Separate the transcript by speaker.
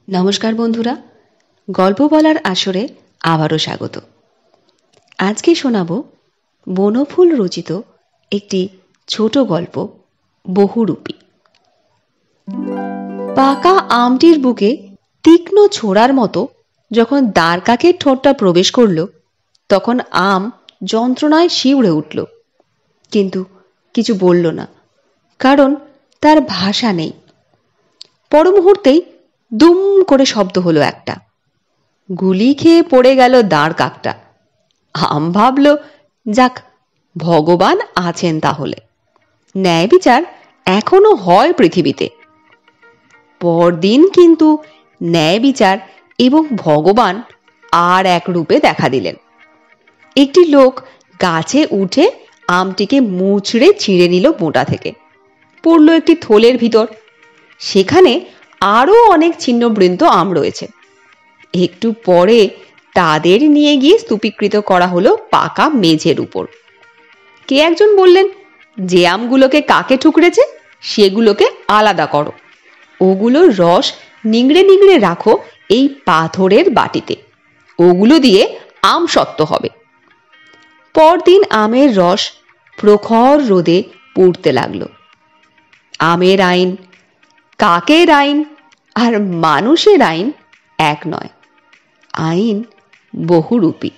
Speaker 1: নমস্কার বন্ধুরা, গল্প বলার আসরে আবারও স্বাগত। আজকে শোনাব বনফুল রচিত একটি ছোট গল্প, বহুরূপী। পাকা আমটির বুকে তীক্ষ্ণ ছোড়ার মতো যখন দ্বারকাকের ঠোঁটটা প্রবেশ করল, তখন আম যন্ত্রণায় শিউরে উঠল, কিন্তু কিছু বলল না, কারণ তার ভাষা নেই। পর মুহূর্তেই দুম করে শব্দ হলো একটা। গুলি খেয়ে পড়ে গেল দাঁড় কাকটা। আম ভাবল, যাক, ভগবান আছেন তাহলে, ন্যায় বিচার এখনো হয় পৃথিবীতে। পরদিন কিন্তু ন্যায় বিচার এবং ভগবান আর এক রূপে দেখা দিলেন। একটি লোক গাছে উঠে আমটিকে মুচড়ে ছিঁড়ে নিল মোটা থেকে, পড়ল একটি থলের ভিতর। সেখানে আরো অনেক ছিন্নবৃন্ত আম রয়েছে। একটু পরে তাদের নিয়ে গিয়ে স্তূপীকৃত করা হলো পাকা মেঝের উপর। কে একজন বললেন, যে আমগুলোকে কাকে ঠুকরেছে সেগুলোকে আলাদা করো, ওগুলোর রস নিংড়ে নিংড়ে রাখো এই পাথরের বাটিতে, ওগুলো দিয়ে আম সত্ত্ব হবে। পরদিন আমের রস প্রখর রোদে পুড়তে লাগলো। আমের আইন, কাকের আইন আর মানুষের আইন এক নয়, আইন বহুরূপী।